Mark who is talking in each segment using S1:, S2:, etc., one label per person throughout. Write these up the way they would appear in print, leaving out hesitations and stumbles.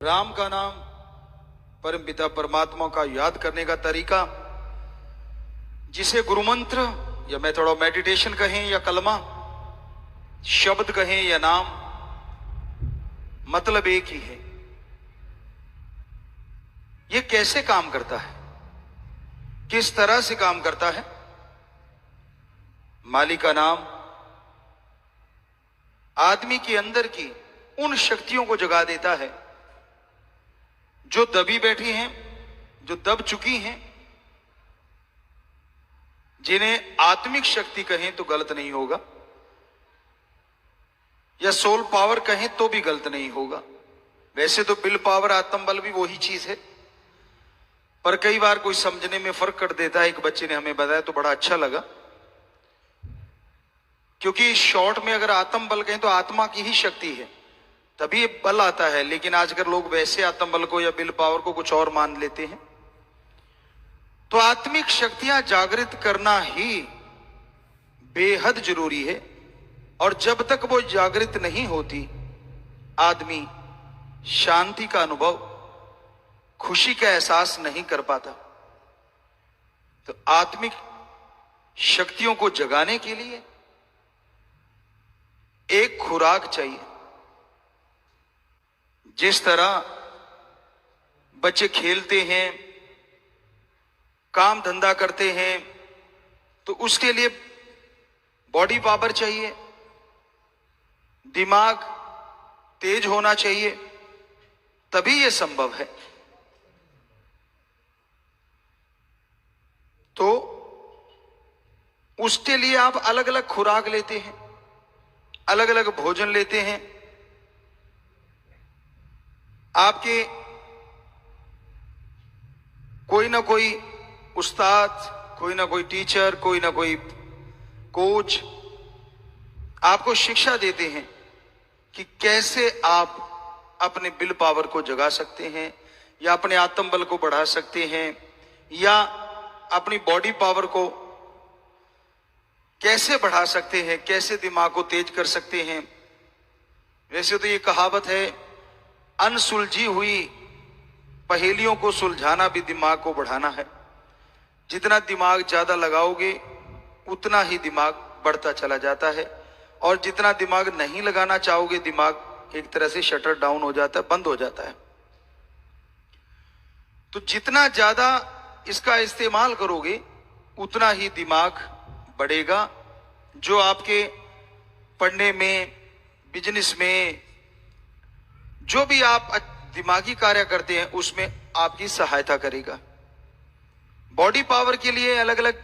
S1: राम का नाम, परमपिता परमात्मा का याद करने का तरीका, जिसे गुरु मंत्र या मेथड ऑफ मेडिटेशन कहें या कलमा, शब्द कहें या नाम, मतलब एक ही है। यह कैसे काम करता है, किस तरह से काम करता है? माली का नाम आदमी के अंदर की उन शक्तियों को जगा देता है जो दबी बैठी हैं, जो दब चुकी हैं, जिन्हें आत्मिक शक्ति कहें तो गलत नहीं होगा, या सोल पावर कहें तो भी गलत नहीं होगा। वैसे तो विल पावर, आत्म बल भी वही चीज है, पर कई बार कोई समझने में फर्क कर देता है। एक बच्चे ने हमें बताया तो बड़ा अच्छा लगा, क्योंकि शॉर्ट में अगर आत्म बल कहें तो आत्मा की ही शक्ति है, तभी बल आता है। लेकिन आजकल लोग वैसे आत्म बल को या विल पावर को कुछ और मान लेते हैं। तो आत्मिक शक्तियां जागृत करना ही बेहद जरूरी है, और जब तक वो जागृत नहीं होती, आदमी शांति का अनुभव, खुशी का एहसास नहीं कर पाता। तो आत्मिक शक्तियों को जगाने के लिए एक खुराक चाहिए। जिस तरह बच्चे खेलते हैं, काम धंधा करते हैं, तो उसके लिए बॉडी पावर चाहिए, दिमाग तेज होना चाहिए, तभी यह संभव है। तो उसके लिए आप अलग अलग खुराक लेते हैं, अलग अलग भोजन लेते हैं। आपके कोई ना कोई उस्ताद, कोई ना कोई टीचर, कोई ना कोई कोच आपको शिक्षा देते हैं कि कैसे आप अपने विल पावर को जगा सकते हैं, या अपने आत्म बल को बढ़ा सकते हैं, या अपनी बॉडी पावर को कैसे बढ़ा सकते हैं, कैसे दिमाग को तेज कर सकते हैं। वैसे तो ये कहावत है, अनसुलझी हुई पहेलियों को सुलझाना भी दिमाग को बढ़ाना है। जितना दिमाग ज्यादा लगाओगे उतना ही दिमाग बढ़ता चला जाता है, और जितना दिमाग नहीं लगाना चाहोगे, दिमाग एक तरह से शटर डाउन हो जाता है, बंद हो जाता है। तो जितना ज्यादा इसका इस्तेमाल करोगे उतना ही दिमाग बढ़ेगा, जो आपके पढ़ने में, बिजनेस में, जो भी आप दिमागी कार्य करते हैं उसमें आपकी सहायता करेगा। बॉडी पावर के लिए अलग अलग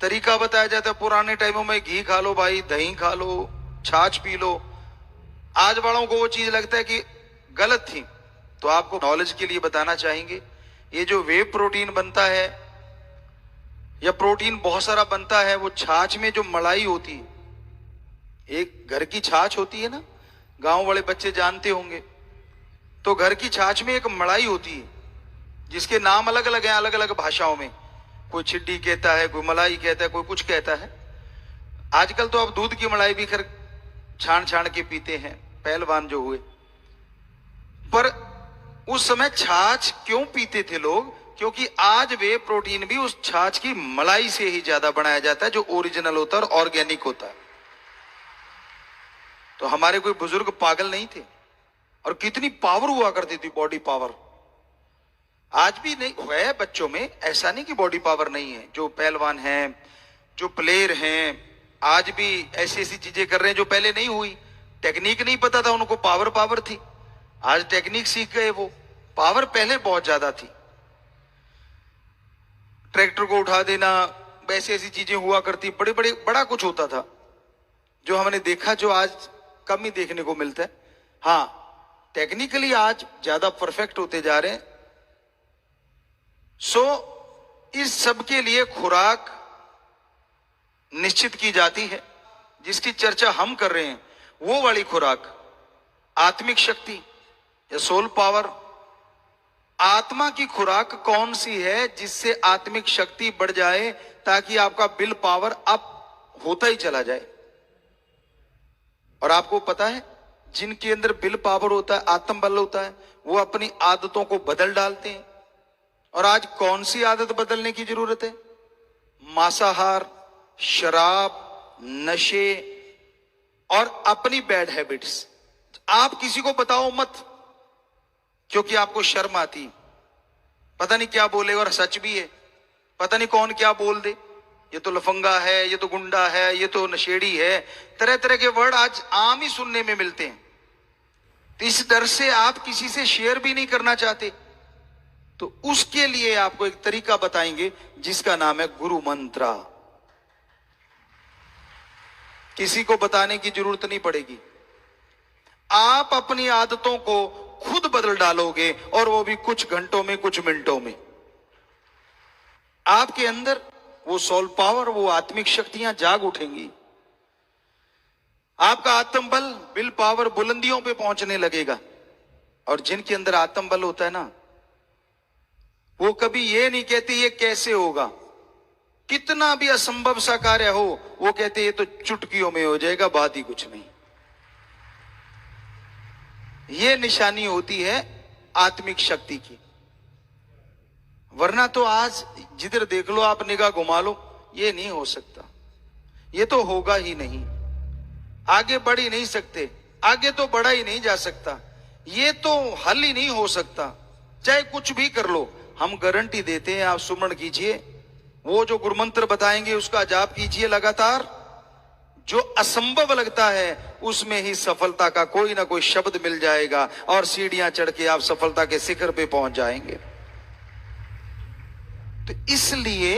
S1: तरीका बताया जाता है। पुराने टाइमों में घी खा लो भाई, दही खा लो, छाछ पी लो। आज वालों को वो चीज लगता है कि गलत थी, तो आपको नॉलेज के लिए बताना चाहेंगे, ये जो वे प्रोटीन बनता है या प्रोटीन बहुत सारा बनता है, वो छाछ में जो मलाई होती है, एक घर की छाछ होती है ना, गांव वाले बच्चे जानते होंगे। तो घर की छाछ में एक मलाई होती है, जिसके नाम अलग अलग हैं, अलग अलग भाषाओं में। कोई छिड्डी कहता है, कोई मलाई कहता है, कोई कुछ कहता है। आजकल तो अब दूध की मलाई भी खैर छान छान के पीते हैं, पहलवान जो हुए। पर उस समय छाछ क्यों पीते थे लोग? क्योंकि आज वे प्रोटीन भी उस छाछ की मलाई से ही ज्यादा बनाया जाता है, जो ओरिजिनल होता है और ऑर्गेनिक होता है। तो हमारे कोई बुजुर्ग पागल नहीं थे, और कितनी पावर हुआ करती थी, बॉडी पावर। आज भी नहीं है बच्चों में, ऐसा नहीं कि बॉडी पावर नहीं है। जो पहलवान हैं, जो प्लेयर हैं, आज भी ऐसी ऐसी चीजें कर रहे हैं जो पहले नहीं हुई। टेक्निक नहीं पता था उनको, पावर पावर थी। आज टेक्निक सीख गए, वो पावर पहले बहुत ज्यादा थी। ट्रैक्टर को उठा देना, वैसे ऐसी चीजें हुआ करती, बड़े बड़े बड़ा कुछ होता था जो हमने देखा, जो आज कम ही देखने को मिलता है। हाँ, टेक्निकली आज ज्यादा परफेक्ट होते जा रहे हैं। इस सब के लिए खुराक निश्चित की जाती है। जिसकी चर्चा हम कर रहे हैं वो वाली खुराक, आत्मिक शक्ति या सोल पावर। आत्मा की खुराक कौन सी है जिससे आत्मिक शक्ति बढ़ जाए, ताकि आपका विल पावर अप होता ही चला जाए। और आपको पता है, जिनके अंदर विल पावर होता है, आत्मबल होता है, वो अपनी आदतों को बदल डालते हैं। और आज कौन सी आदत बदलने की जरूरत है? मांसाहार, शराब, नशे और अपनी बैड हैबिट्स। आप किसी को बताओ मत, क्योंकि आपको शर्म आती, पता नहीं क्या बोलेगा, और सच भी है, पता नहीं कौन क्या बोल दे, ये तो लफंगा है, ये तो गुंडा है, ये तो नशेड़ी है, तरह तरह के वर्ड आज आम ही सुनने में मिलते हैं। तो इस डर से आप किसी से शेयर भी नहीं करना चाहते। तो उसके लिए आपको एक तरीका बताएंगे जिसका नाम है गुरु मंत्र। किसी को बताने की जरूरत नहीं पड़ेगी, आप अपनी आदतों को खुद बदल डालोगे, और वो भी कुछ घंटों में, कुछ मिनटों में। आपके अंदर वो सोल पावर, वो आत्मिक शक्तियां जाग उठेंगी। आपका आत्मबल, विल पावर बुलंदियों पे पहुंचने लगेगा। और जिनके अंदर आत्मबल होता है ना, वो कभी ये नहीं कहते ये कैसे होगा, कितना भी असंभव सा कार्य हो, वो कहते ये तो चुटकियों में हो जाएगा, बात ही कुछ नहीं। ये निशानी होती है आत्मिक शक्ति की। वरना तो आज जिधर देख लो आप, निगाह घुमा लो, ये नहीं हो सकता, ये तो होगा ही नहीं, आगे बढ़ ही नहीं सकते, आगे तो बढ़ा ही नहीं जा सकता, ये तो हल ही नहीं हो सकता, चाहे कुछ भी कर लो। हम गारंटी देते हैं, आप सुमरण कीजिए, वो जो गुरुमंत्र बताएंगे उसका जाप कीजिए लगातार, जो असंभव लगता है उसमें ही सफलता का कोई ना कोई शब्द मिल जाएगा, और सीढ़ियां चढ़ के आप सफलता के शिखर पे पहुंच जाएंगे। तो इसलिए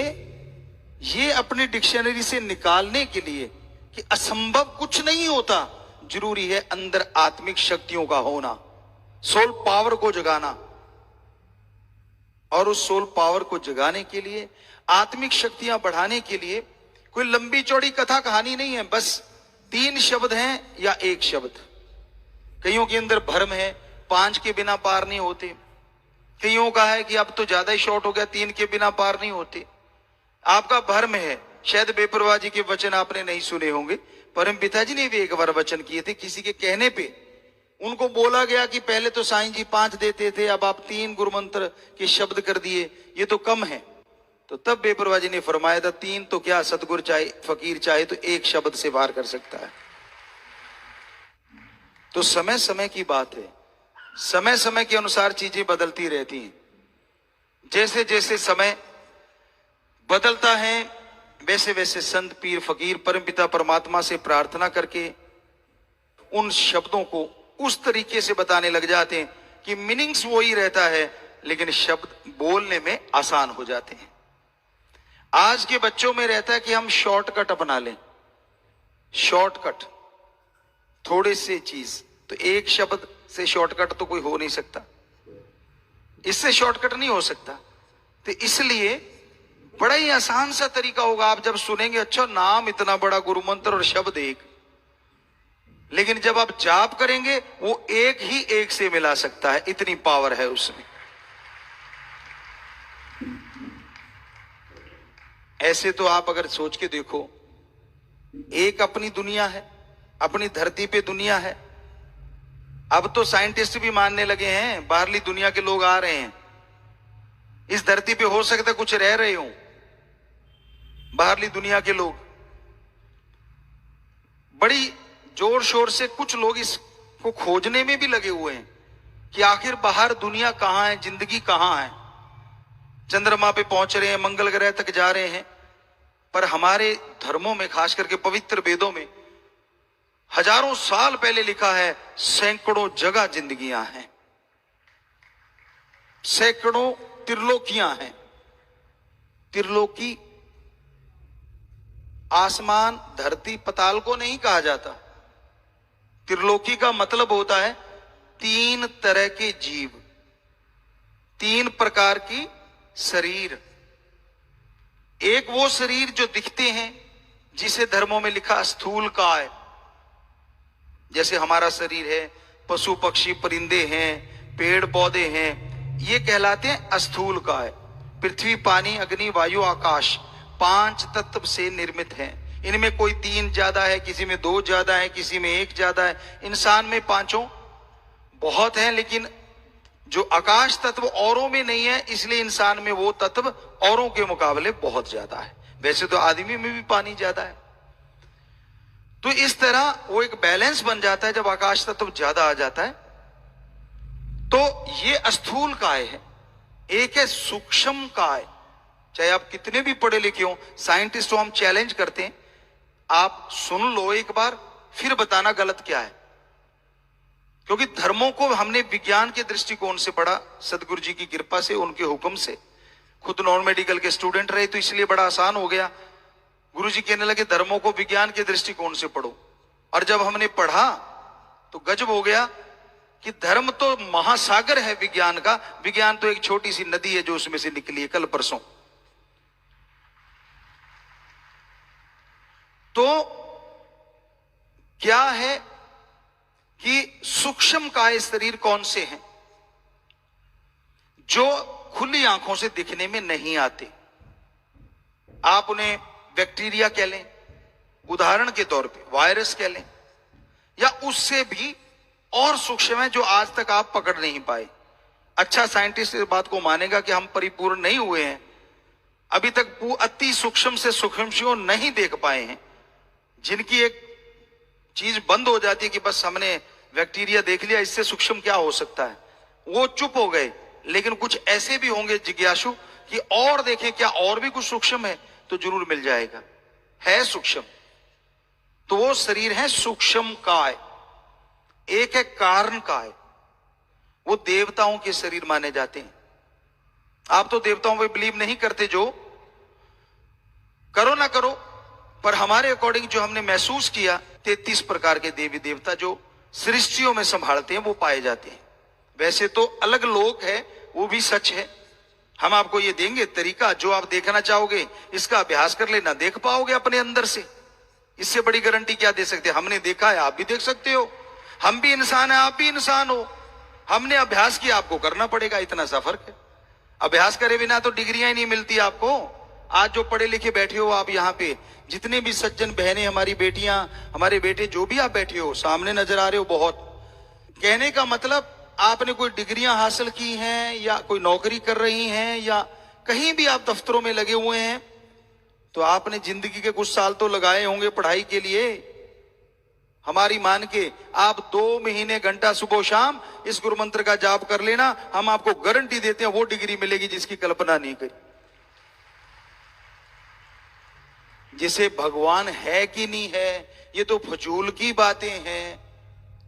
S1: ये अपनी डिक्शनरी से निकालने के लिए कि असंभव कुछ नहीं होता, जरूरी है अंदर आत्मिक शक्तियों का होना, सोल पावर को जगाना। और उस सोल पावर को जगाने के लिए, आत्मिक शक्तियां बढ़ाने के लिए कोई लंबी चौड़ी कथा कहानी नहीं है, बस 3 शब्द हैं या 1 शब्द। कईयों के अंदर भ्रम है, 5 के बिना पार नहीं होते। कईयों का है कि अब तो ज्यादा ही शॉर्ट हो गया, 3 के बिना पार नहीं होते। आपका भ्रम है, शायद बेपरवाह जी के वचन आपने नहीं सुने होंगे। परम पिताजी ने भी एक बार वचन किए थे, किसी के कहने पे उनको बोला गया कि पहले तो साईं जी 5 देते थे, अब आप 3 गुरुमंत्र के शब्द कर दिए, ये तो कम है। तो तब बेपरवाह जी ने फरमाया था, 3 तो क्या, सतगुरु चाहे, फकीर चाहे तो 1 शब्द से वार कर सकता है। तो समय समय की बात है, समय समय के अनुसार चीजें बदलती रहती हैं। जैसे जैसे समय बदलता है, वैसे वैसे संत, पीर, फकीर परमपिता परमात्मा से प्रार्थना करके उन शब्दों को उस तरीके से बताने लग जाते हैं कि मीनिंग्स वही रहता है, लेकिन शब्द बोलने में आसान हो जाते हैं। आज के बच्चों में रहता है कि हम शॉर्टकट अपना लें, शॉर्टकट, थोड़े से चीज। तो 1 शब्द से शॉर्टकट तो कोई हो नहीं सकता, इससे शॉर्टकट नहीं हो सकता। तो इसलिए बड़ा ही आसान सा तरीका होगा, आप जब सुनेंगे, अच्छा नाम इतना बड़ा, गुरु मंत्र और शब्द 1, लेकिन जब आप जाप करेंगे वो 1 ही 1 से मिला सकता है, इतनी पावर है उसमें। ऐसे तो आप अगर सोच के देखो, एक अपनी दुनिया है, अपनी धरती पे दुनिया है। अब तो साइंटिस्ट भी मानने लगे हैं, बाहरली दुनिया के लोग आ रहे हैं, इस धरती पे हो सकता है कुछ रह रहे हो बाहरली दुनिया के लोग। बड़ी जोर शोर से कुछ लोग इसको खोजने में भी लगे हुए हैं कि आखिर बाहर दुनिया कहां है, जिंदगी कहां है। चंद्रमा पे पहुंच रहे हैं, मंगल ग्रह तक जा रहे हैं। पर हमारे धर्मों में, खास करके पवित्र वेदों में, हजारों साल पहले लिखा है, सैकड़ों जगह जिंदगियां हैं, सैकड़ों त्रिलोकियां हैं। त्रिलोकी आसमान, धरती, पताल को नहीं कहा जाता। त्रिलोकी का मतलब होता है 3 तरह के जीव, 3 प्रकार की शरीर। एक वो शरीर जो दिखते हैं, जिसे धर्मों में लिखा स्थूल काय, जैसे हमारा शरीर है, पशु पक्षी परिंदे हैं, पेड़ पौधे हैं, ये कहलाते हैं अस्थूल काय। पृथ्वी, पानी, अग्नि, वायु, आकाश 5 तत्व से निर्मित हैं। इनमें कोई 3 ज्यादा है, किसी में 2 ज्यादा है, किसी में 1 ज्यादा है। इंसान में 5 बहुत है, लेकिन जो आकाश तत्व औरों में नहीं है, इसलिए इंसान में वो तत्व औरों के मुकाबले बहुत ज्यादा है। वैसे तो आदमी में भी पानी ज्यादा है। तो इस तरह वो एक बैलेंस बन जाता है जब आकाश तत्व ज्यादा आ जाता है। तो ये स्थूल काय है, एक है सूक्ष्म काय। चाहे आप कितने भी पढ़े लिखे हो, साइंटिस्ट को हम चैलेंज करते हैं, आप सुन लो एक बार, फिर बताना गलत क्या है। क्योंकि धर्मों को हमने विज्ञान के दृष्टिकोण से पढ़ा, सदगुरु जी की कृपा से, उनके हुक्म से। खुद नॉन मेडिकल के स्टूडेंट रहे तो इसलिए बड़ा आसान हो गया। गुरु जी कहने लगे धर्मों को विज्ञान के दृष्टिकोण से पढ़ो, और जब हमने पढ़ा तो गजब हो गया कि धर्म तो महासागर है विज्ञान का, विज्ञान तो एक छोटी सी नदी है जो उसमें से निकली है कल परसों। तो क्या है कि सूक्ष्म काय शरीर कौन से हैं जो खुली आंखों से दिखने में नहीं आते। आप उन्हें बैक्टीरिया कह लें, उदाहरण के तौर पे वायरस कह लें, या उससे भी और सूक्ष्म है जो आज तक आप पकड़ नहीं पाए। अच्छा साइंटिस्ट इस बात को मानेगा कि हम परिपूर्ण नहीं हुए हैं, अभी तक अति सूक्ष्म से सूक्ष्म नहीं देख पाए हैं, जिनकी एक चीज बंद हो जाती है कि बस हमने बैक्टीरिया देख लिया, इससे सूक्ष्म क्या हो सकता है, वो चुप हो गए। लेकिन कुछ ऐसे भी होंगे जिज्ञासु कि और देखें क्या और भी कुछ सूक्ष्म है, तो जरूर मिल जाएगा, है सूक्ष्म। तो वो शरीर है सूक्ष्म काय। एक है कारण काय, वो देवताओं के शरीर माने जाते हैं। आप तो देवताओं पे बिलीव नहीं करते, जो करो ना करो, पर हमारे अकॉर्डिंग जो हमने महसूस किया, 33 प्रकार के देवी देवता जो सृष्टियों में संभालते हैं वो पाए जाते हैं। वैसे तो अलग लोक है, वो भी सच है। हम आपको ये देंगे तरीका, जो आप देखना चाहोगे इसका अभ्यास कर लेना, देख पाओगे अपने अंदर से। इससे बड़ी गारंटी क्या दे सकते हैं? हमने देखा है, आप भी देख सकते हो। हम भी इंसान है, आप भी इंसान हो। हमने अभ्यास किया, आपको करना पड़ेगा, इतना सा फर्क है। अभ्यास करे बिना तो डिग्रियां ही नहीं मिलती आपको। आज जो पढ़े लिखे बैठे हो आप यहाँ पे, जितने भी सज्जन बहनें, हमारी बेटियां, हमारे बेटे, जो भी आप बैठे हो, सामने नजर आ रहे हो बहुत। कहने का मतलब आपने कोई डिग्रियां हासिल की हैं, या कोई नौकरी कर रही हैं, या कहीं भी आप दफ्तरों में लगे हुए हैं, तो आपने जिंदगी के कुछ साल तो लगाए होंगे पढ़ाई के लिए। हमारी मान के आप 2 महीने घंटा सुबह शाम इस गुरु मंत्र का जाप कर लेना, हम आपको गारंटी देते हैं वो डिग्री मिलेगी जिसकी कल्पना नहीं करी। जिसे भगवान है कि नहीं है, ये तो फजूल की बातें हैं।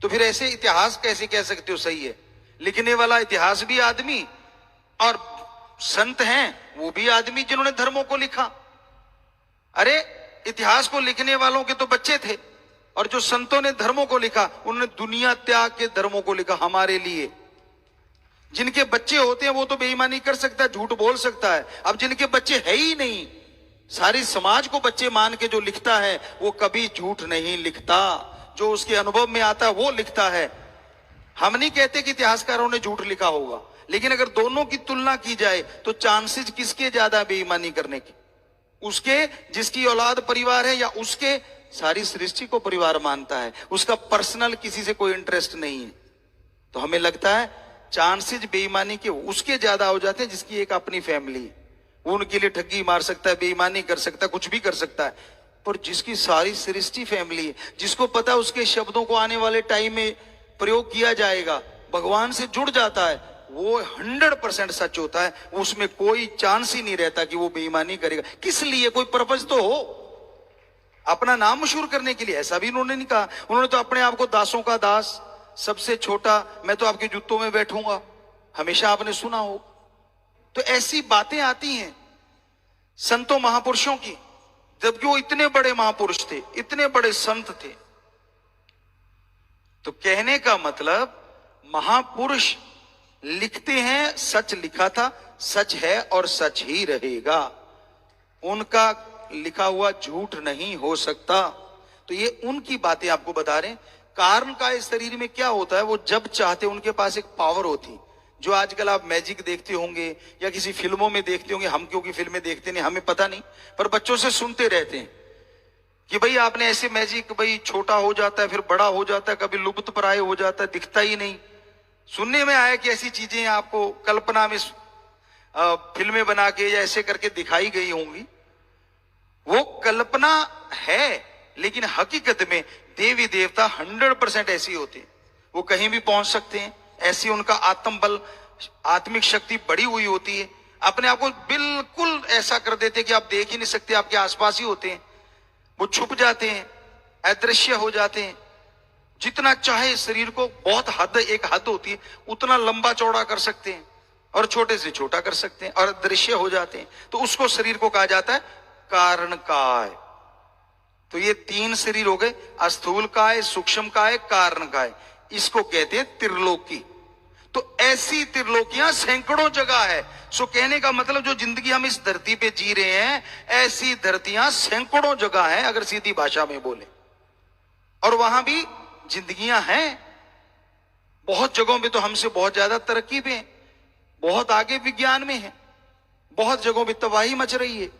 S1: तो फिर ऐसे इतिहास कैसे कह सकते हो सही है? लिखने वाला इतिहास भी आदमी, और संत हैं वो भी आदमी जिन्होंने धर्मों को लिखा। अरे इतिहास को लिखने वालों के तो बच्चे थे, और जो संतों ने धर्मों को लिखा उन्होंने दुनिया त्याग के धर्मों को लिखा हमारे लिए। जिनके बच्चे होते हैं वो तो बेईमानी कर सकता है, झूठ बोल सकता है। अब जिनके बच्चे है ही नहीं, सारी समाज को बच्चे मान के जो लिखता है वो कभी झूठ नहीं लिखता। जो उसके अनुभव में आता है वो लिखता है। हम नहीं कहते कि इतिहासकारों ने झूठ लिखा होगा, लेकिन अगर दोनों की तुलना की जाए तो चांसेस किसके ज्यादा बेईमानी करने के? उसके जिसकी औलाद परिवार है, या उसके सारी सृष्टि को परिवार मानता है, उसका पर्सनल किसी से कोई इंटरेस्ट नहीं है। तो हमें लगता है चांसेस बेईमानी के उसके ज्यादा हो जाते हैं जिसकी एक अपनी फैमिली है। वो उनके लिए ठगी मार सकता है, बेईमानी कर सकता है, कुछ भी कर सकता है। पर जिसकी सारी सृष्टि फैमिली है, जिसको पता है उसके शब्दों को आने वाले टाइम में प्रयोग किया जाएगा, भगवान से जुड़ जाता है, वो 100% सच होता है। उसमें कोई चांस ही नहीं रहता कि वो बेईमानी करेगा। किस लिए? कोई पर्पज तो हो, अपना नाम मशहूर करने के लिए। ऐसा भी उन्होंने नहीं कहा। उन्होंने तो अपने आप को दासों का दास, सबसे छोटा, मैं तो आपके जूतों में बैठूंगा, हमेशा आपने सुना हो। तो ऐसी बातें आती हैं संतों महापुरुषों की, जबकि वो इतने बड़े महापुरुष थे, इतने बड़े संत थे। तो कहने का मतलब महापुरुष लिखते हैं, सच लिखा था, सच है और सच ही रहेगा। उनका लिखा हुआ झूठ नहीं हो सकता। तो ये उनकी बातें आपको बता रहे हैं। कारण का इस शरीर में क्या होता है, वो जब चाहते उनके पास एक पावर होती, जो आजकल आप मैजिक देखते होंगे या किसी फिल्मों में देखते होंगे। हम क्योंकि फिल्में देखते नहीं, हमें पता नहीं, पर बच्चों से सुनते रहते हैं कि भाई आपने ऐसे मैजिक, भाई छोटा हो जाता है फिर बड़ा हो जाता है, कभी लुप्त प्राय हो जाता है, दिखता ही नहीं। सुनने में आया कि ऐसी चीजें आपको कल्पना में फिल्में बना के या ऐसे करके दिखाई गई होंगी। वो कल्पना है, लेकिन हकीकत में देवी देवता 100% ऐसी होते हैं। वो कहीं भी पहुंच सकते हैं, ऐसी उनका आत्म बल, आत्मिक शक्ति बढ़ी हुई होती है। अपने आप को बिल्कुल ऐसा कर देते कि आप देख ही नहीं सकते, आपके आसपास ही होते हैं। वो छुप जाते हैं, अदृश्य हो जाते हैं। जितना चाहे शरीर को, बहुत हद, एक हद होती है, उतना लंबा चौड़ा कर सकते हैं और छोटे से छोटा कर सकते हैं और अदृश्य हो जाते हैं। तो उसको शरीर को कहा जाता है कारण काय। तो ये 3 शरीर हो गए, स्थूल काय, सूक्ष्म काय, कारण काय। इसको कहते हैं त्रिलोकी। तो ऐसी त्रिलोकियां सैकड़ों जगह है। सो कहने का मतलब जो जिंदगी हम इस धरती पे जी रहे हैं, ऐसी धरतियां सैकड़ों जगह है, अगर सीधी भाषा में बोले। और वहां भी जिंदगियां हैं। बहुत जगहों पे तो हमसे बहुत ज्यादा तरक्की पे है, बहुत आगे विज्ञान में है, बहुत जगहों पे तबाही मच रही है,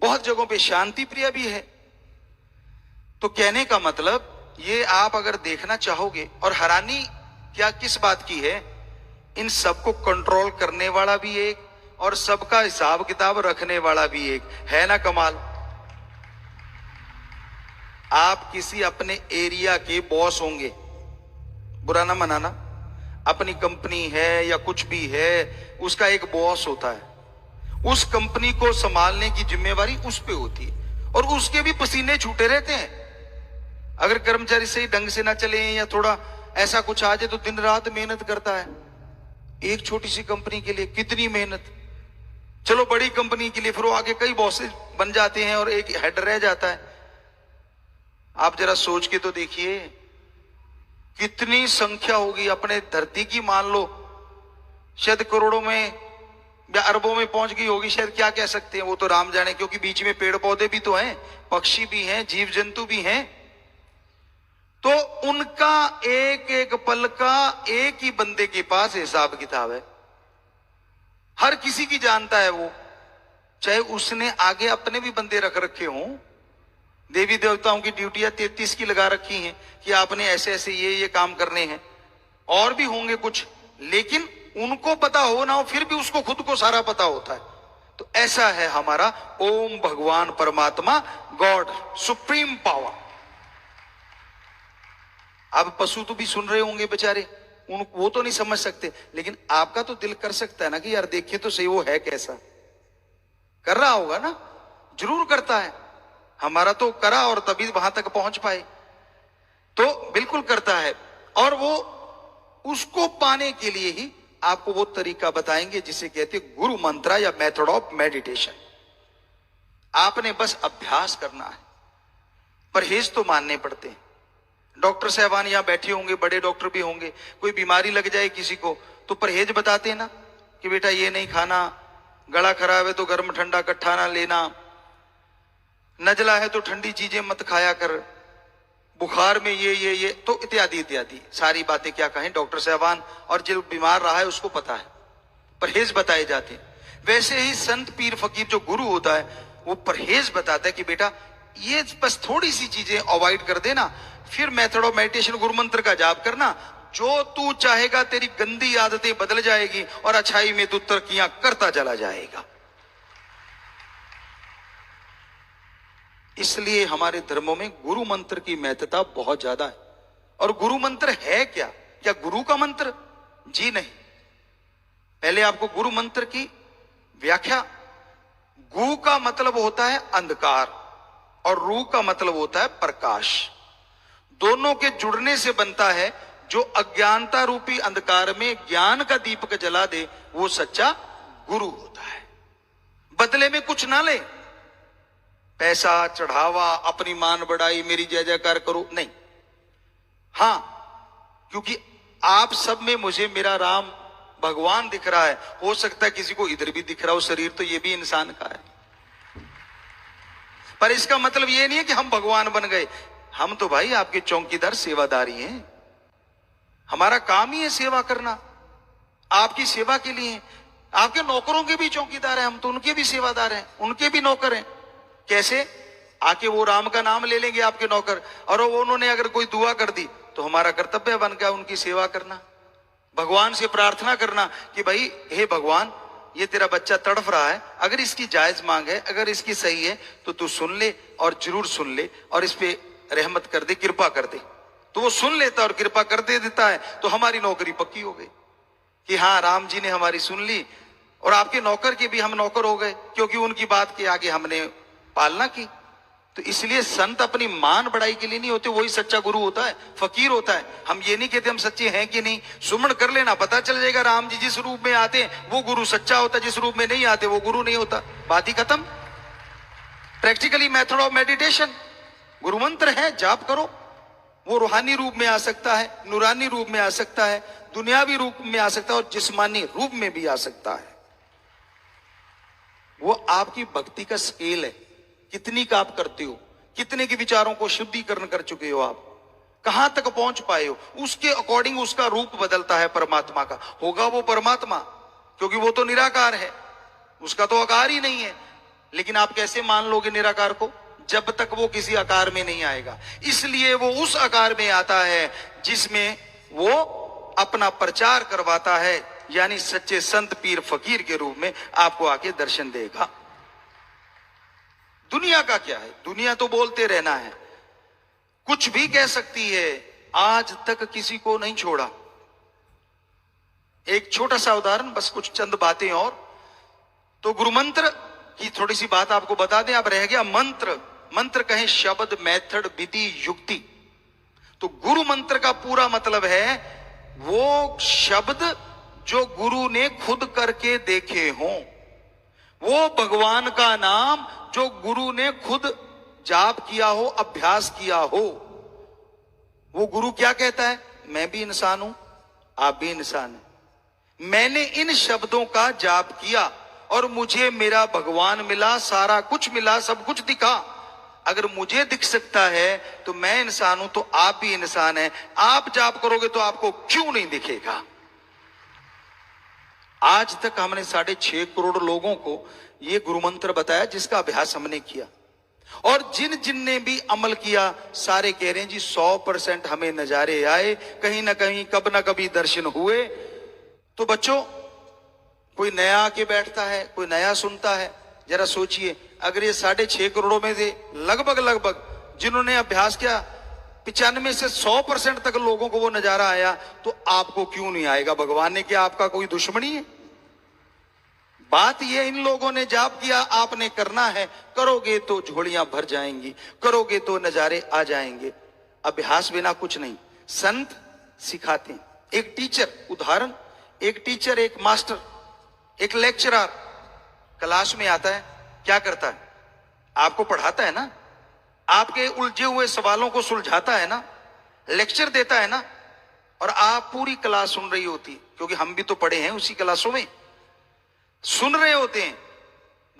S1: बहुत जगहों पे शांति प्रिय भी है। तो कहने का मतलब ये आप अगर देखना चाहोगे, और हैरानी क्या किस बात की है, इन सबको कंट्रोल करने वाला भी एक और सबका हिसाब किताब रखने वाला भी एक है ना। कमाल। आप किसी अपने एरिया के बॉस होंगे, बुरा ना मनाना, अपनी कंपनी है या कुछ भी है, उसका एक बॉस होता है। उस कंपनी को संभालने की जिम्मेवारी उस पे होती है और उसके भी पसीने छूटे रहते हैं। अगर कर्मचारी सही ढंग से ना चले या थोड़ा ऐसा कुछ आ जाए तो दिन रात मेहनत करता है। एक छोटी सी कंपनी के लिए कितनी मेहनत। चलो बड़ी कंपनी के लिए फिर वो आगे कई बॉसेस बन जाते हैं और एक हेड रह जाता है। आप जरा सोच के तो देखिए कितनी संख्या होगी अपने धरती की। मान लो शायद करोड़ों में या अरबों में पहुंच गई होगी, शायद, क्या कह सकते हैं, वो तो राम जाने, क्योंकि बीच में पेड़ पौधे भी तो हैं, पक्षी भी हैं, जीव जंतु भी हैं। तो उनका एक एक पल का एक ही बंदे के पास हिसाब किताब है। हर किसी की जानता है वो, चाहे उसने आगे अपने भी बंदे रख रखे हों। देवी देवताओं की ड्यूटियां 33 की लगा रखी हैं कि आपने ऐसे ऐसे ये काम करने हैं, और भी होंगे कुछ, लेकिन उनको पता हो ना हो फिर भी उसको खुद को सारा पता होता है। तो ऐसा है हमारा ओम भगवान परमात्मा, गॉड, सुप्रीम पावर। अब पशु तो भी सुन रहे होंगे बेचारे, वो तो नहीं समझ सकते, लेकिन आपका तो दिल कर सकता है ना कि यार देखिए तो सही वो है कैसा। कर रहा होगा ना, जरूर करता है। हमारा तो करा और तभी वहां तक पहुंच पाए, तो बिल्कुल करता है। और वो उसको पाने के लिए ही आपको वो तरीका बताएंगे जिसे कहते हैं गुरु मंत्र या मेथड ऑफ मेडिटेशन। आपने बस अभ्यास करना है, परहेज तो मानने पड़ते हैं। डॉक्टर साहबान यहां बैठे होंगे, बड़े डॉक्टर भी होंगे, कोई बीमारी लग जाए किसी को तो परहेज बताते हैं ना कि बेटा ये नहीं खाना, गला खराब है तो गर्म ठंडा इकट्ठा ना लेना, नजला है तो ठंडी चीजें मत खाया कर, बुखार में ये तो इत्यादि इत्यादि सारी बातें क्या कहें डॉक्टर साहबान, और जो बीमार रहा है उसको पता है, परहेज बताए जाते हैं। वैसे ही संत पीर फकीर जो गुरु होता है वो परहेज बताता है कि बेटा ये बस थोड़ी सी चीजें अवॉइड कर देना, फिर मेथड ऑफ मेडिटेशन गुरु मंत्र का जाप करना, जो तू चाहेगा तेरी गंदी आदतें बदल जाएगी और अच्छाई में तू तरक्कियां करता चला जाएगा। इसलिए हमारे धर्मों में गुरु मंत्र की महत्ता बहुत ज्यादा है। और गुरु मंत्र है क्या? क्या गुरु का मंत्र? जी नहीं। पहले आपको गुरु मंत्र की व्याख्या। गु का मतलब होता है अंधकार और रू का मतलब होता है प्रकाश। दोनों के जुड़ने से बनता है जो अज्ञानता रूपी अंधकार में ज्ञान का दीपक जला दे, वो सच्चा गुरु होता है। बदले में कुछ ना ले, पैसा, चढ़ावा, अपनी मान बढ़ाई, मेरी जय जयकार करो, नहीं। हां, क्योंकि आप सब में मुझे मेरा राम भगवान दिख रहा है, हो सकता है किसी को इधर भी दिख रहा हो, शरीर तो ये भी इंसान का है, पर इसका मतलब ये नहीं है कि हम भगवान बन गए। हम तो भाई आपके चौकीदार सेवादारी हैं। हमारा काम ही है सेवा करना, आपकी सेवा के लिए। आपके नौकरों के भी चौकीदार हैं हम, तो उनके भी सेवादार हैं, उनके भी नौकर हैं। कैसे? आके वो राम का नाम ले लेंगे आपके नौकर, और वो उन्होंने अगर कोई दुआ कर दी तो हमारा कर्तव्य बन गया उनकी सेवा करना, भगवान से प्रार्थना करना कि भाई हे भगवान, ये तेरा बच्चा तड़फ रहा है, अगर इसकी जायज मांग है, अगर इसकी सही है तो तू सुन ले, और जरूर सुन ले, और इस पे रहमत कर दे, कृपा कर दे। तो वो सुन लेता और कृपा कर दे देता है, तो हमारी नौकरी पक्की हो गई कि हाँ, राम जी ने हमारी सुन ली, और आपके नौकर के भी हम नौकर हो गए, क्योंकि उनकी बात के आगे हमने पालना की। तो इसलिए संत अपनी मान बढ़ाई के लिए नहीं होते, वही सच्चा गुरु होता है, फकीर होता है। हम ये नहीं कहते हम सच्चे हैं कि नहीं, सुमन कर लेना, पता चल जाएगा। राम जी जिस रूप में आते हैं वो गुरु सच्चा होता है, जिस रूप में नहीं आते वो गुरु नहीं होता, बात ही खत्म। प्रैक्टिकली मेथड ऑफ मेडिटेशन, गुरु मंत्र है, जाप करो। वो रूहानी रूप में आ सकता है, नूरानी रूप में आ सकता है, दुनियावी रूप में आ सकता है, और जिस्मानी रूप में भी आ सकता है। वो आपकी भक्ति का स्केल है, कितनी का आप करते हो, कितने के विचारों को शुद्धिकरण कर चुके हो, आप कहां तक पहुंच पाए हो, उसके अकॉर्डिंग उसका रूप बदलता है परमात्मा का। होगा वो परमात्मा, क्योंकि वो तो निराकार है, उसका तो आकार ही नहीं है। लेकिन आप कैसे मान लोगे निराकार को, जब तक वो किसी आकार में नहीं आएगा। इसलिए वो उस आकार में आता है जिसमें वो अपना प्रचार करवाता है, यानी सच्चे संत पीर फकीर के रूप में आपको आके दर्शन देगा। दुनिया का क्या है, दुनिया तो बोलते रहना है, कुछ भी कह सकती है, आज तक किसी को नहीं छोड़ा। एक छोटा सा उदाहरण, बस कुछ चंद बातें और, तो गुरु मंत्र की थोड़ी सी बात आपको बता दें। अब रह गया मंत्र, मंत्र कहें शब्द, मेथड, विधि, युक्ति। तो गुरु मंत्र का पूरा मतलब है वो शब्द जो गुरु ने खुद करके देखे हों, वो भगवान का नाम जो गुरु ने खुद जाप किया हो, अभ्यास किया हो। वो गुरु क्या कहता है, मैं भी इंसान हूं, आप भी इंसान हैं, मैंने इन शब्दों का जाप किया और मुझे मेरा भगवान मिला, सारा कुछ मिला, सब कुछ दिखा। अगर मुझे दिख सकता है तो मैं इंसान हूं, तो आप भी इंसान हैं। आप जाप करोगे तो आपको क्यों नहीं दिखेगा। आज तक हमने 6.5 करोड़ लोगों को ये गुरु मंत्र बताया, जिसका अभ्यास हमने किया, और जिन जिन ने भी अमल किया सारे कह रहे हैं जी 100% हमें नजारे आए, कहीं ना कहीं कब ना कभी दर्शन हुए। तो बच्चों, कोई नया आके बैठता है, कोई नया सुनता है, जरा सोचिए, अगर ये 6.5 करोड़ों में से लगभग जिन्होंने अभ्यास किया 95 से 100% तक लोगों को वो नजारा आया, तो आपको क्यों नहीं आएगा। भगवान ने क्या आपका कोई दुश्मनी है। बात ये, इन लोगों ने जाप किया, आपने करना है, करोगे तो झोलियां भर जाएंगी, करोगे तो नजारे आ जाएंगे। अभ्यास बिना कुछ नहीं। संत सिखाते हैं, एक टीचर, उदाहरण, एक टीचर, एक मास्टर, एक लेक्चरर क्लास में आता है, क्या करता है, आपको पढ़ाता है ना, आपके उलझे हुए सवालों को सुलझाता है ना, लेक्चर देता है ना, और आप पूरी क्लास सुन रही होती, क्योंकि हम भी तो पढ़े हैं उसी क्लासों में, सुन रहे होते हैं।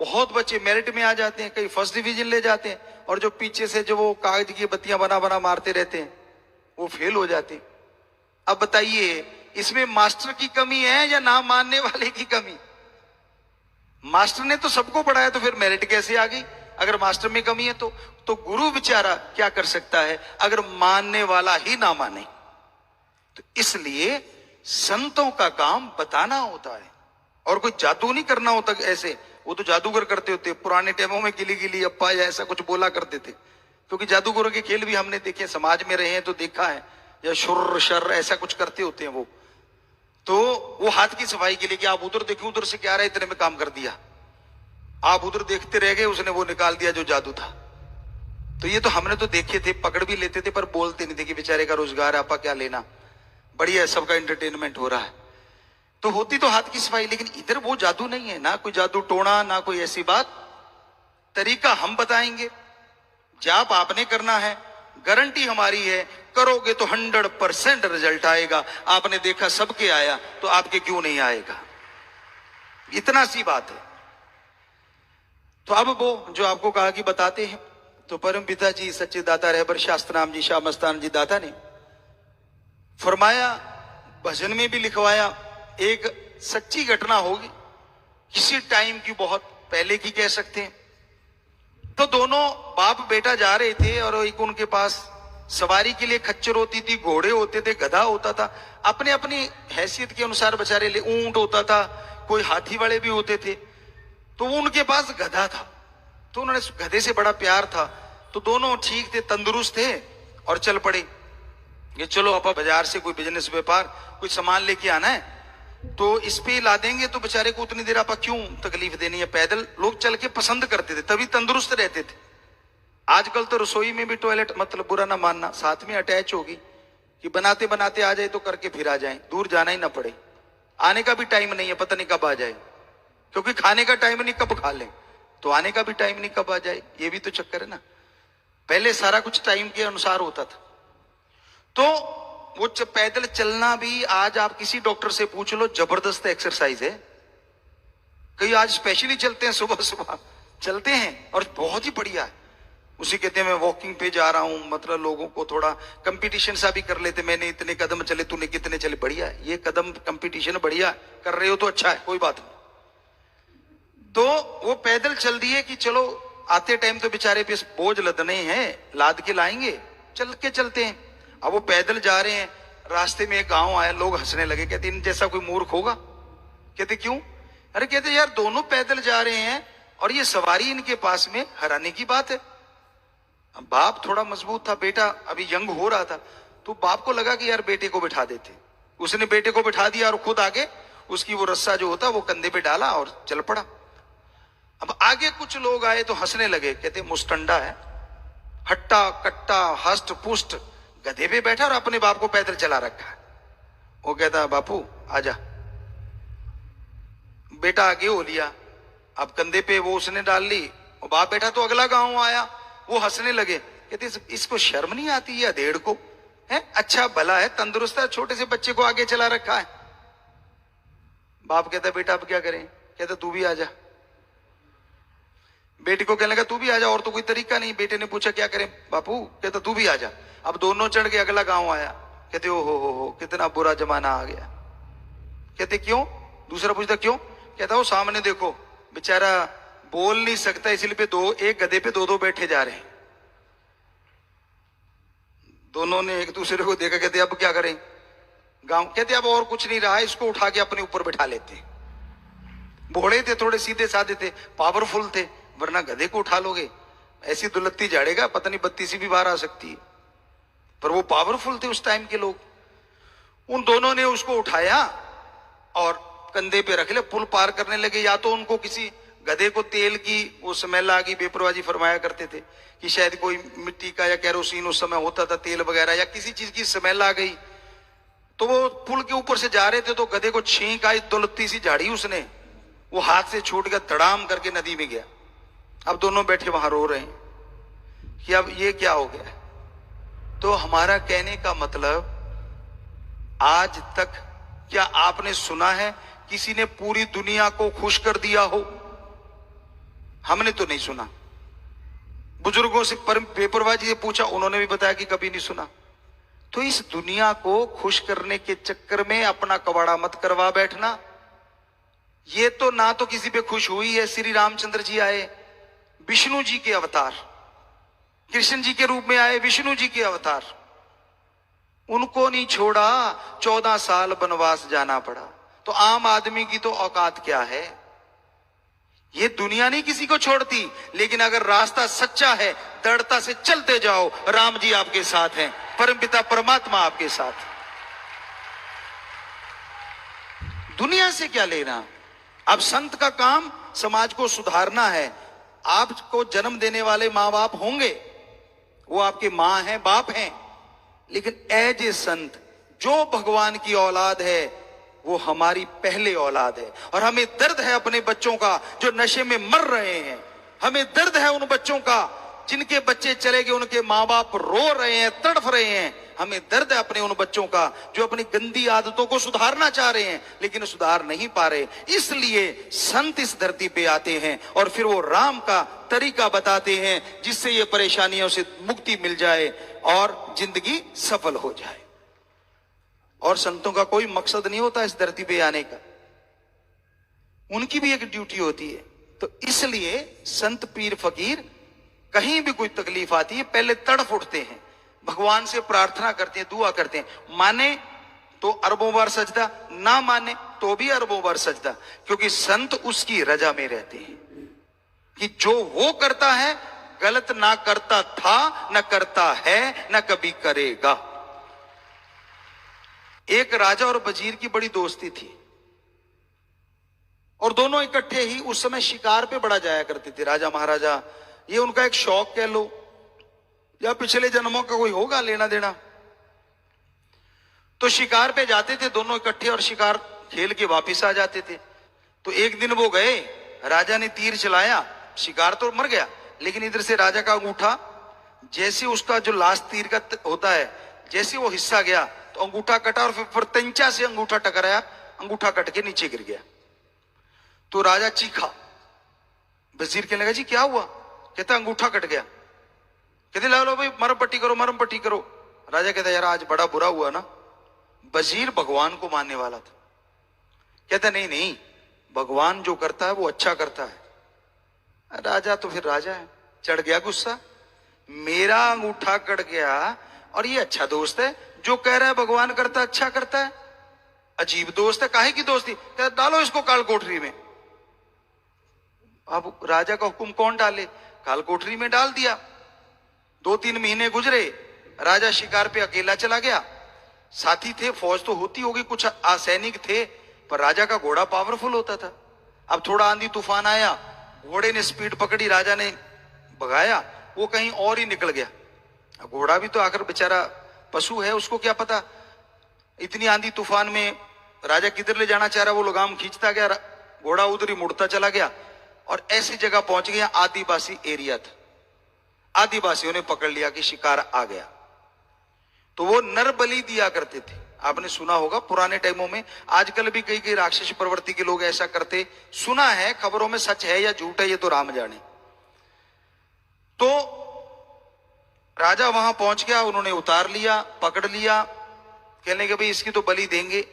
S1: बहुत बच्चे मेरिट में आ जाते हैं, कई फर्स्ट डिवीजन ले जाते हैं, और जो पीछे से जो वो कागज की बत्तियां बना मारते रहते हैं वो फेल हो जाते हैं। अब बताइए, इसमें मास्टर की कमी है या ना मानने वाले की कमी। मास्टर ने तो सबको पढ़ाया, तो फिर मेरिट कैसे आ गई अगर मास्टर में कमी है। तो गुरु बेचारा क्या कर सकता है अगर मानने वाला ही ना माने। तो इसलिए संतों का काम बताना होता है, और कोई जादू नहीं करना होता। ऐसे वो तो जादूगर करते होते, पुराने टाइमों में गिली गिली अप्पा या ऐसा कुछ बोला करते थे, क्योंकि जादूगरों के खेल भी हमने देखे, समाज में रहे हैं तो देखा है, या शुर शर ऐसा कुछ करते होते हैं वो। तो वो हाथ की सफाई के लिए कि आप उधर देखो, उधर से क्या आ रहा है, इतने में काम कर दिया, आप उधर देखते रह गए, उसने वो निकाल दिया जो जादू था। तो ये तो हमने तो देखे थे, पकड़ भी लेते थे, पर बोलते नहीं थे कि बेचारे का रोजगार आपा क्या लेना, बढ़िया है, सबका एंटरटेनमेंट हो रहा है। तो होती तो हाथ की सफाई, लेकिन इधर वो जादू नहीं है, ना कोई जादू टोना, ना कोई ऐसी बात। तरीका हम बताएंगे, जाप आपने करना है, गारंटी हमारी है, करोगे तो 100% रिजल्ट आएगा। आपने देखा सबके आया, तो आपके क्यों नहीं आएगा, इतना सी बात है। तो अब वो जो आपको कहा कि बताते हैं, तो परम पिता जी सच्चे दाता रहबर शास्त्रनाम जी शाह मस्तान जी दाता ने फरमाया, भजन में भी लिखवाया, एक सच्ची घटना होगी, किसी टाइम की, बहुत पहले की कह सकते हैं। तो दोनों बाप बेटा जा रहे थे और एक उनके पास सवारी के लिए खच्चर होती थी, घोड़े होते थे, गधा होता था। अपने अपनी हैसियत के अनुसार बेचारे ऊंट होता था, कोई हाथी वाले भी होते थे। तो उनके पास गधा था, तो उन्होंने गधे से बड़ा प्यार था, तो दोनों ठीक थे, तंदुरुस्त थे और चल पड़े। ये चलो आप बाजार से कोई बिजनेस व्यापार कोई सामान लेके आना है तो इस पे ला देंगे, तो बेचारे को उतनी देर आप क्यों तकलीफ देनी है। पैदल लोग चल के पसंद करते थे, तभी तंदुरुस्त रहते थे। आजकल तो रसोई में भी टॉयलेट, मतलब बुरा ना मानना, साथ में अटैच होगी कि बनाते बनाते आ जाए तो करके फिर आ जाए, दूर जाना ही ना पड़े। आने का भी टाइम नहीं है, पता नहीं कब आ जाए, क्योंकि खाने का टाइम नहीं कब खा ले, तो आने का भी टाइम नहीं कब आ जाए, ये भी तो चक्कर है ना। पहले सारा कुछ टाइम के अनुसार होता था। तो वो पैदल चलना भी आज आप किसी डॉक्टर से पूछ लो, जबरदस्त एक्सरसाइज है। कई आज स्पेशली चलते हैं, सुबह सुबह चलते हैं और बहुत ही बढ़िया है। उसी कहते हैं मैं वॉकिंग पे जा रहा हूं, मतलब लोगों को थोड़ा कंपटीशन सा भी कर लेते, मैंने इतने कदम चले, तूने कितने चले, बढ़िया है ये कदम कंपटीशन, बढ़िया कर रहे हो तो अच्छा है, कोई बात नहीं। तो वो पैदल चल दिए कि चलो आते टाइम तो बेचारे पे बोझ लदने हैं, लाद के लाएंगे, चल के चलते हैं। अब वो पैदल जा रहे हैं, रास्ते में एक गांव आया, लोग हंसने लगे, कहते इन जैसा कोई मूर्ख होगा। कहते क्यों? अरे कहते यार दोनों पैदल जा रहे हैं और ये सवारी इनके पास में, हैरानी की बात है। बाप थोड़ा मजबूत था, बेटा अभी यंग हो रहा था, तो बाप को लगा कि यार बेटे को बिठा देते। उसने बेटे को बिठा दिया और खुद आगे उसकी वो रस्सा जो होता वो कंधे पे डाला और चल पड़ा। अब आगे कुछ लोग आए तो हंसने लगे, कहते मुस्टंडा है, हट्टा कट्टा हष्ट पुष्ट, गधे पे बैठा और अपने बाप को पैदल चला रखा है। वो कहता बापू आजा। बेटा आगे हो लिया, अब कंधे पे वो उसने डाल ली, और बाप बैठा तो अगला गांव आया, वो हंसने लगे, कहते इसको शर्म नहीं आती है अधेड़ को, है अच्छा भला है, तंदुरुस्त है, छोटे से बच्चे को आगे चला रखा है। बाप कहता बेटा अब क्या करें? कहता तू भी आजा। बेटी को कहने लगा तू भी आजा, और तो कोई तरीका नहीं। बेटे ने पूछा क्या करें बापू? कहता तू भी आजा। अब दोनों चढ़ के अगला गांव आया, कहते ओ हो कितना बुरा जमाना आ गया। कहते क्यों? दूसरा पूछता क्यों? कहता वो सामने देखो, बेचारा बोल नहीं सकता, इसलिए एक गधे पे दो बैठे जा रहे हैं। दोनों ने एक दूसरे को देखा, कहते अब क्या करें? गांव कहते अब और कुछ नहीं रहा, इसको उठा के अपने ऊपर बैठा लेते। भोड़े थे, थोड़े सीधे साधे थे, पावरफुल थे, वरना गधे को उठा लोगे ऐसी दुलत्ती झाड़ेगा, पता नहीं बत्ती सी भी बाहर आ सकती है। पर वो पावरफुल थे उस टाइम के लोग। उन दोनों ने उसको उठाया और कंधे पे रख लिया, पुल पार करने लगे। या तो उनको किसी गधे को तेल की वो स्मेल आ गई, बेपरवाही फरमाया करते थे कि शायद कोई मिट्टी का या कैरोसिन उस समय होता था, तेल वगैरह, या किसी चीज की स्मेल आ गई। तो वो पुल के ऊपर से जा रहे थे तो गधे को छींक आई, दुलत्ती सी झाड़ी उसने, वो हाथ से छूट गया, धड़ाम करके नदी में गया। अब दोनों बैठे वहां रो रहे हैं कि अब ये क्या हो गया। तो हमारा कहने का मतलब, आज तक क्या आपने सुना है किसी ने पूरी दुनिया को खुश कर दिया हो? हमने तो नहीं सुना। बुजुर्गों से बेपरवाही से पूछा, उन्होंने भी बताया कि कभी नहीं सुना। तो इस दुनिया को खुश करने के चक्कर में अपना कबाड़ा मत करवा बैठना। ये तो ना तो किसी पे खुश हुई है। श्री रामचंद्र जी आए, विष्णु जी के अवतार, कृष्ण जी के रूप में आए, विष्णु जी के अवतार, उनको नहीं छोड़ा, 14 साल वनवास जाना पड़ा। तो आम आदमी की तो औकात क्या है? ये दुनिया नहीं किसी को छोड़ती, लेकिन अगर रास्ता सच्चा है, दृढ़ता से चलते जाओ, राम जी आपके साथ हैं, परमपिता परमात्मा आपके साथ। दुनिया से क्या लेना? अब संत का काम समाज को सुधारना है। आपको जन्म देने वाले माँ बाप होंगे, वो आपके माँ हैं, बाप हैं, लेकिन एज ए संत जो भगवान की औलाद है वो हमारी पहले औलाद है। और हमें दर्द है अपने बच्चों का जो नशे में मर रहे हैं। हमें दर्द है उन बच्चों का जिनके बच्चे चले गए, उनके माँ बाप रो रहे हैं, तड़फ रहे हैं। हमें दर्द है अपने उन बच्चों का जो अपनी गंदी आदतों को सुधारना चाह रहे हैं लेकिन सुधार नहीं पा रहे। इसलिए संत इस धरती पे आते हैं और फिर वो राम का तरीका बताते हैं जिससे ये परेशानियों से मुक्ति मिल जाए और जिंदगी सफल हो जाए। और संतों का कोई मकसद नहीं होता इस धरती पे आने का, उनकी भी एक ड्यूटी होती है। तो इसलिए संत पीर फकीर कहीं भी कोई तकलीफ आती है पहले तड़फ उठते हैं, भगवान से प्रार्थना करते हैं, दुआ करते हैं। माने तो अरबों बार सजदा, ना माने तो भी अरबों बार सजदा, क्योंकि संत उसकी रजा में रहते हैं कि जो वो करता है गलत ना करता था, न करता है, न कभी करेगा। एक राजा और वजीर की बड़ी दोस्ती थी और दोनों इकट्ठे ही उस समय शिकार पे बड़ा जाया करते थे। राजा महाराजा, ये उनका एक शौक कह लो या पिछले जन्मों का कोई होगा लेना देना। तो शिकार पे जाते थे दोनों इकट्ठे और शिकार खेल के वापिस आ जाते थे। तो एक दिन वो गए, राजा ने तीर चलाया, शिकार तो मर गया, लेकिन इधर से राजा का अंगूठा, जैसे उसका जो लास्ट तीर का होता है, जैसे वो हिस्सा गया तो अंगूठा कटा और फिर तंचा से अंगूठा टकराया, अंगूठा कट के नीचे गिर गया। तो राजा चीखा। वजीर कहने लगा जी क्या हुआ? कहता अंगूठा कट गया। कहते लो भाई मरम पट्टी करो, मरम पट्टी करो। राजा कहता यार आज बड़ा बुरा हुआ ना। वजीर भगवान को मानने वाला था। कहता नहीं नहीं, भगवान जो करता है वो अच्छा करता है। राजा तो फिर राजा है, चढ़ गया गुस्सा। मेरा अंगूठा कट गया और ये अच्छा दोस्त है जो कह रहा है भगवान करता अच्छा करता है। अजीब दोस्त है, काहे की दोस्ती? कहता डालो इसको काल कोठरी में। अब राजा का हुक्म कौन डाले? काल कोठरी में डाल दिया। 2-3 महीने गुजरे, राजा शिकार पे अकेला चला गया। साथी थे, फौज तो होती होगी, कुछ सैनिक थे, पर राजा का घोड़ा पावरफुल होता था। अब थोड़ा आंधी तूफान आया, घोड़े ने स्पीड पकड़ी, राजा ने भगाया, वो कहीं और ही निकल गया। घोड़ा भी तो आखिर बेचारा पशु है, उसको क्या पता इतनी आंधी तूफान में राजा किधर ले जाना चाह रहा, वो लगाम खींचता गया, घोड़ा उधर ही मुड़ता चला गया और ऐसी जगह पहुंच गया, आदिवासी एरिया था। आदिवासियों ने पकड़ लिया कि शिकार आ गया। तो वो नर बलि दिया करते थे, आपने सुना होगा पुराने टाइमों में। आजकल भी कई कई राक्षस प्रवृत्ति के लोग ऐसा करते सुना है, खबरों में सच है या झूठ है ये तो राम जाने। तो राजा वहां पहुंच गया, उन्होंने उतार लिया, पकड़ लिया, कहने के भाई इसकी तो बलि देंगे।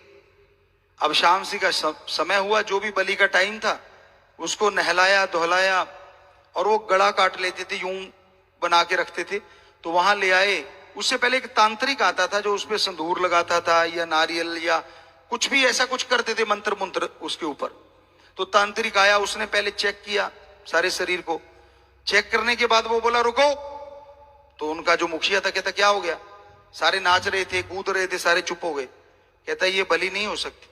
S1: अब शाम सी का समय हुआ, जो भी बलि का टाइम था, उसको नहलाया धुलाया और वो गला काट लेते थे, यूं बना के रखते थे। तो वहां ले आए। उससे पहले एक तांत्रिक आता था जो उसपे संदूर लगाता था या नारियल या कुछ भी ऐसा कुछ करते थे, मंत्र मंत्र उसके ऊपर। तो तांत्रिक आया, उसने पहले चेक किया सारे शरीर को। चेक करने के बाद वो बोला रुको। तो उनका जो मुखिया था कहता क्या हो गया? सारे नाच रहे थे, कूद रहे थे, सारे चुप हो गए। कहता ये बलि नहीं हो सकती।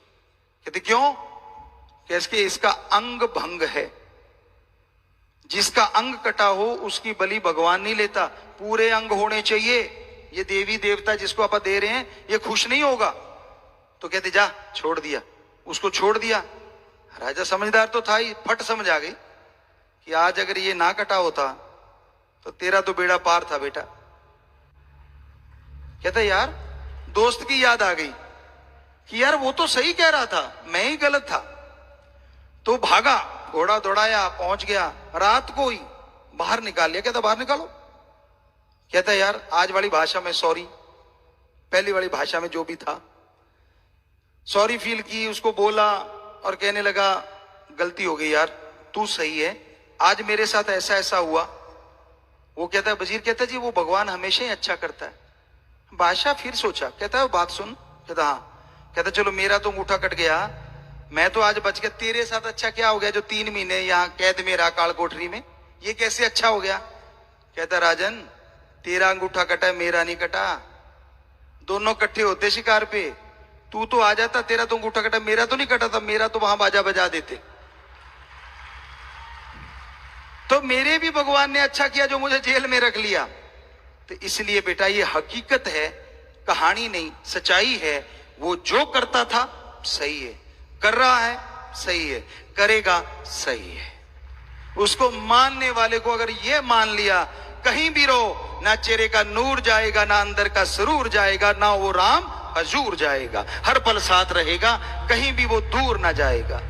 S1: कहते क्यों? कैसे? इसका अंग भंग है, जिसका अंग कटा हो उसकी बलि भगवान नहीं लेता, पूरे अंग होने चाहिए। ये देवी देवता जिसको आप दे रहे हैं ये खुश नहीं होगा। तो कहते जा, छोड़ दिया, उसको छोड़ दिया। राजा समझदार तो था ही, फट समझ आ गई कि आज अगर ये ना कटा होता तो तेरा तो बेड़ा पार था बेटा। कहता यार दोस्त की याद आ गई कि यार वो तो सही कह रहा था, मैं ही गलत था। तो भागा, घोड़ा दौड़ाया, पहुंच गया। रात को ही बाहर निकाल लिया। कहता बाहर निकालो। कहता यार आज वाली भाषा में सॉरी, पहली वाली भाषा में जो भी था सॉरी फील की, उसको बोला और कहने लगा गलती हो गई यार, तू सही है, आज मेरे साथ ऐसा ऐसा हुआ। वो कहता है, वजीर कहता जी वो भगवान हमेशा ही अच्छा करता है। बादशाह फिर सोचा, कहता है बात सुन। कहता हाँ। कहता चलो मेरा तो अंगूठा कट गया, मैं तो आज बच गया, तेरे साथ अच्छा क्या हो गया जो 3 महीने यहाँ कैद में रहा काल कोठरी में, ये कैसे अच्छा हो गया? कहता राजन तेरा अंगूठा कटा, मेरा नहीं कटा, दोनों इकट्ठे होते शिकार पे। तू तो आ जाता, तेरा तो अंगूठा कटा, मेरा तो नहीं कटा था, मेरा तो वहां बाजा बजा देते। तो मेरे भी भगवान ने अच्छा किया जो मुझे जेल में रख लिया। तो इसलिए बेटा ये हकीकत है, कहानी नहीं, सच्चाई है। वो जो करता था सही है, कर रहा है सही है, करेगा सही है। उसको मानने वाले को अगर ये मान लिया, कहीं भी रहो, ना चेहरे का नूर जाएगा, ना अंदर का सुरूर जाएगा, ना वो राम हजूर जाएगा, हर पल साथ रहेगा, कहीं भी वो दूर ना जाएगा।